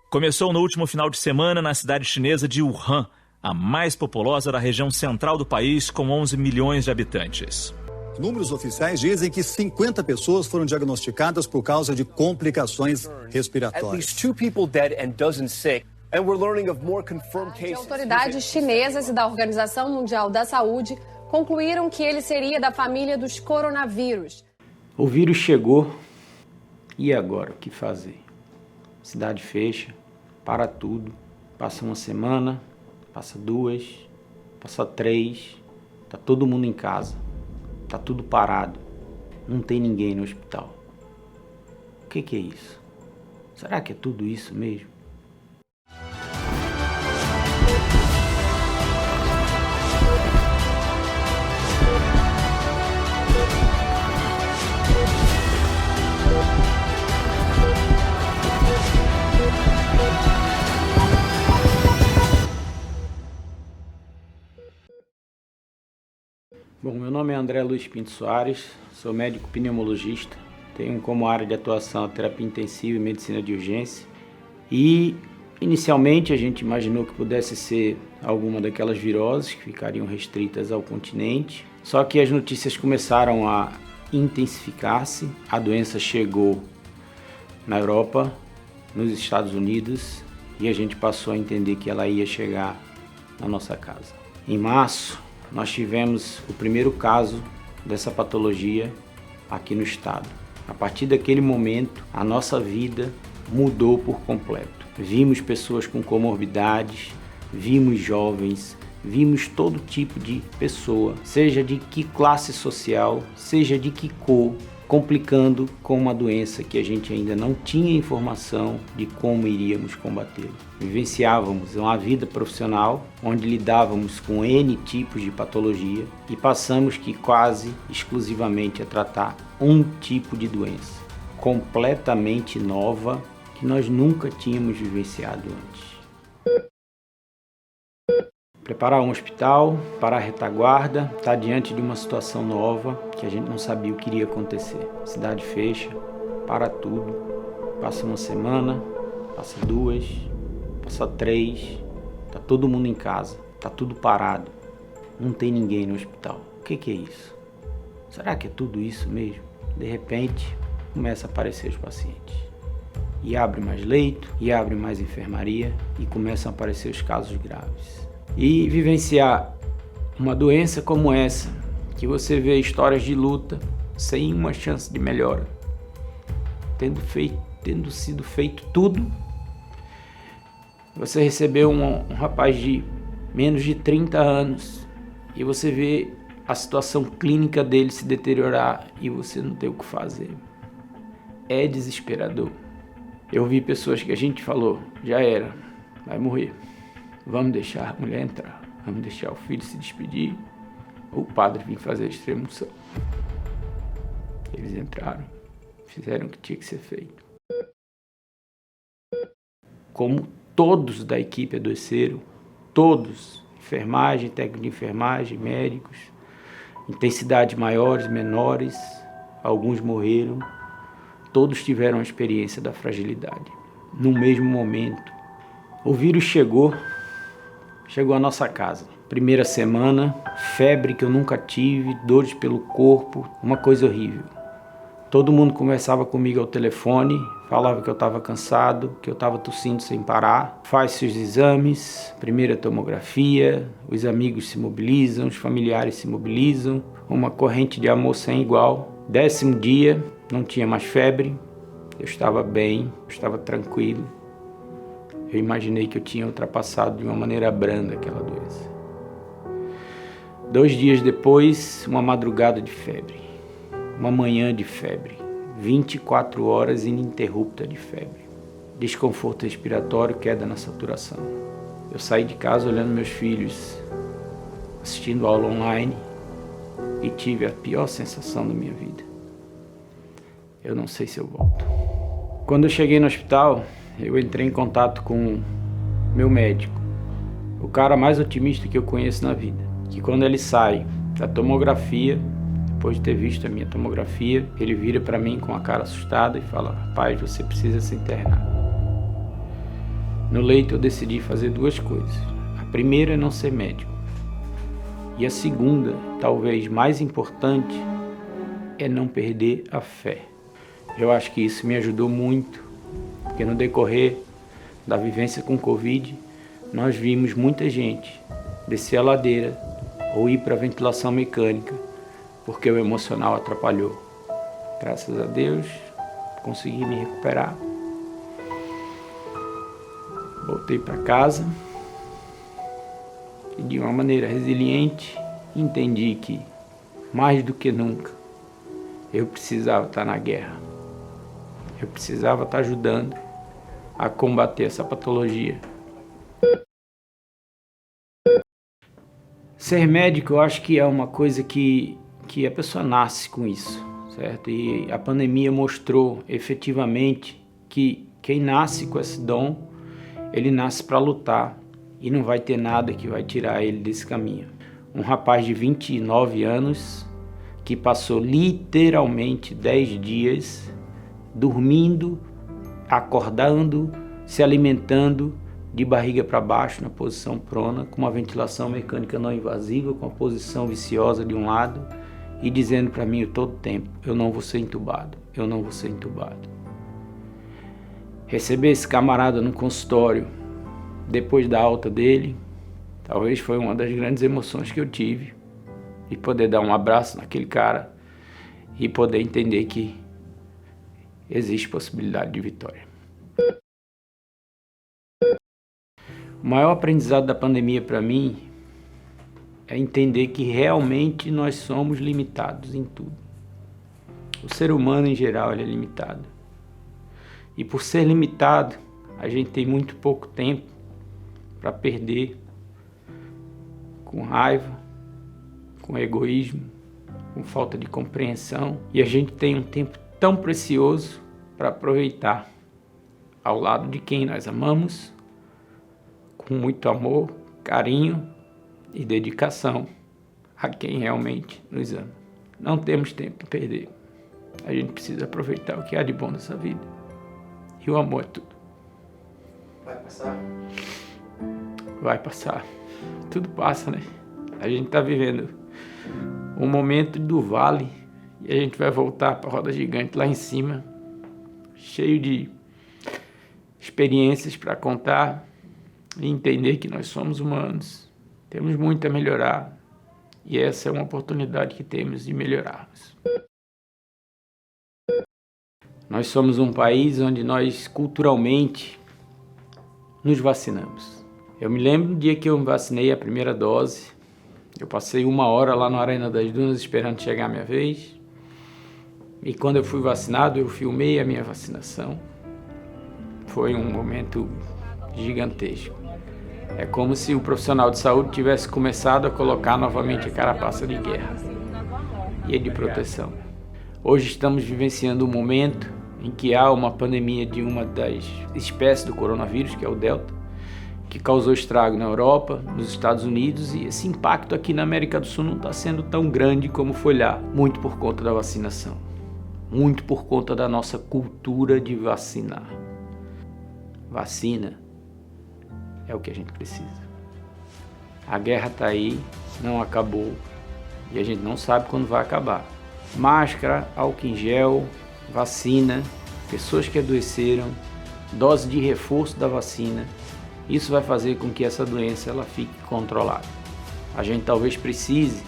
Começou no último final de semana na cidade chinesa de Wuhan, a mais populosa da região central do país, com 11 milhões de habitantes. Números oficiais dizem que 50 pessoas foram diagnosticadas por causa de complicações respiratórias. As autoridades chinesas e da Organização Mundial da Saúde concluíram que ele seria da família dos coronavírus. O vírus chegou, e agora o que fazer? Cidade fecha, para tudo, passa uma semana, passa 2, passa 3, tá todo mundo em casa, tá tudo parado, não tem ninguém no hospital. O que é isso? Será que é tudo isso mesmo? Bom, meu nome é André Luiz Pinto Soares, sou médico pneumologista, tenho como área de atuação a terapia intensiva e medicina de urgência e inicialmente a gente imaginou que pudesse ser alguma daquelas viroses que ficariam restritas ao continente, só que as notícias começaram a intensificar-se, a doença chegou na Europa, nos Estados Unidos e a gente passou a entender que ela ia chegar na nossa casa. Em março, nós tivemos o primeiro caso dessa patologia aqui no estado. A partir daquele momento, a nossa vida mudou por completo. Vimos pessoas com comorbidades, vimos jovens, vimos todo tipo de pessoa, seja de que classe social, seja de que cor, complicando com uma doença que a gente ainda não tinha informação de como iríamos combatê-la. Vivenciávamos uma vida profissional onde lidávamos com N tipos de patologia e passamos que quase exclusivamente a tratar um tipo de doença, completamente nova, que nós nunca tínhamos vivenciado antes. Preparar um hospital, parar a retaguarda, estar diante de uma situação nova que a gente não sabia o que iria acontecer. Cidade fecha, para tudo, passa uma semana, passa 2, passa 3, tá todo mundo em casa, tá tudo parado, não tem ninguém no hospital. O que é isso? Será que é tudo isso mesmo? De repente, começa a aparecer os pacientes. E abre mais leito, e abre mais enfermaria, e começam a aparecer os casos graves. E vivenciar uma doença como essa, que você vê histórias de luta sem uma chance de melhora, tendo sido feito tudo, você recebeu um rapaz de menos de 30 anos e você vê a situação clínica dele se deteriorar e você não tem o que fazer. É desesperador. Eu vi pessoas que a gente falou, já era, vai morrer. Vamos deixar a mulher entrar, vamos deixar o filho se despedir, o padre vir fazer a extrema-unção. Eles entraram, fizeram o que tinha que ser feito. Como todos da equipe adoeceram, todos, enfermagem, técnico de enfermagem, médicos, intensidades maiores, menores, alguns morreram, todos tiveram a experiência da fragilidade. No mesmo momento, o vírus chegou à nossa casa. Primeira semana, febre que eu nunca tive, dores pelo corpo, uma coisa horrível. Todo mundo conversava comigo ao telefone, falava que eu estava cansado, que eu estava tossindo sem parar. Faz-se os exames, primeira tomografia, os amigos se mobilizam, os familiares se mobilizam, uma corrente de amor sem igual. 10º dia, não tinha mais febre, eu estava bem, eu estava tranquilo. Eu imaginei que eu tinha ultrapassado de uma maneira branda aquela doença. 2 dias depois, uma madrugada de febre. Uma manhã de febre. 24 horas ininterrupta de febre. Desconforto respiratório, queda na saturação. Eu saí de casa olhando meus filhos, assistindo aula online e tive a pior sensação da minha vida. Eu não sei se eu volto. Quando eu cheguei no hospital, eu entrei em contato com meu médico, o cara mais otimista que eu conheço na vida, que quando ele sai da tomografia, depois de ter visto a minha tomografia, ele vira para mim com a cara assustada e fala: rapaz, você precisa se internar. No leito eu decidi fazer duas coisas. A primeira é não ser médico. E a segunda, talvez mais importante, é não perder a fé. Eu acho que isso me ajudou muito, porque no decorrer da vivência com Covid, nós vimos muita gente descer a ladeira ou ir para a ventilação mecânica, porque o emocional atrapalhou. Graças a Deus, consegui me recuperar. Voltei para casa e de uma maneira resiliente entendi que, mais do que nunca, eu precisava estar na guerra. Eu precisava estar ajudando a combater essa patologia. Ser médico, eu acho que é uma coisa que a pessoa nasce com isso, certo? E a pandemia mostrou efetivamente que quem nasce com esse dom, ele nasce para lutar e não vai ter nada que vai tirar ele desse caminho. Um rapaz de 29 anos que passou literalmente 10 dias dormindo, acordando, se alimentando de barriga para baixo na posição prona, com uma ventilação mecânica não invasiva, com a posição viciosa de um lado e dizendo para mim todo tempo, eu não vou ser entubado, eu não vou ser entubado. Receber esse camarada no consultório depois da alta dele, talvez foi uma das grandes emoções que eu tive, e poder dar um abraço naquele cara e poder entender que existe possibilidade de vitória. O maior aprendizado da pandemia para mim é entender que realmente nós somos limitados em tudo. O ser humano em geral ele é limitado. E por ser limitado, a gente tem muito pouco tempo para perder com raiva, com egoísmo, com falta de compreensão. E a gente tem um tempo tão precioso para aproveitar ao lado de quem nós amamos, com muito amor, carinho e dedicação a quem realmente nos ama. Não temos tempo para perder. A gente precisa aproveitar o que há de bom nessa vida. E o amor é tudo. Vai passar? Vai passar. Tudo passa, né? A gente está vivendo um momento do vale e a gente vai voltar para a roda gigante lá em cima, cheio de experiências para contar e entender que nós somos humanos. Temos muito a melhorar e essa é uma oportunidade que temos de melhorarmos. Nós somos um país onde nós culturalmente nos vacinamos. Eu me lembro do dia que eu me vacinei a primeira dose. Eu passei 1 hora lá na Arena das Dunas esperando chegar a minha vez. E quando eu fui vacinado, eu filmei a minha vacinação. Foi um momento gigantesco. É como se o profissional de saúde tivesse começado a colocar novamente a carapaça de guerra e de proteção. Hoje estamos vivenciando um momento em que há uma pandemia de uma das espécies do coronavírus, que é o Delta, que causou estrago na Europa, nos Estados Unidos, e esse impacto aqui na América do Sul não está sendo tão grande como foi lá, muito por conta da vacinação, muito por conta da nossa cultura de vacinar. Vacina é o que a gente precisa. A guerra está aí, não acabou, e a gente não sabe quando vai acabar. Máscara, álcool em gel, vacina, pessoas que adoeceram, dose de reforço da vacina. Isso vai fazer com que essa doença ela fique controlada. A gente talvez precise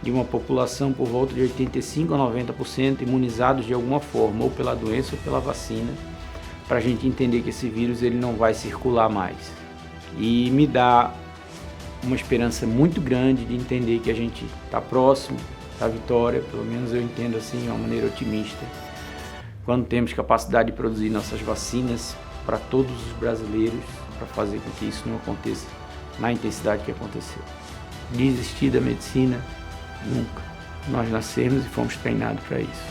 de uma população por volta de 85 a 90% imunizados de alguma forma, ou pela doença ou pela vacina, para a gente entender que esse vírus ele não vai circular mais. E me dá uma esperança muito grande de entender que a gente está próximo da vitória, pelo menos eu entendo assim de uma maneira otimista, quando temos capacidade de produzir nossas vacinas para todos os brasileiros, para fazer com que isso não aconteça na intensidade que aconteceu. Desistir da medicina? Nunca. Nós nascemos e fomos treinados para isso.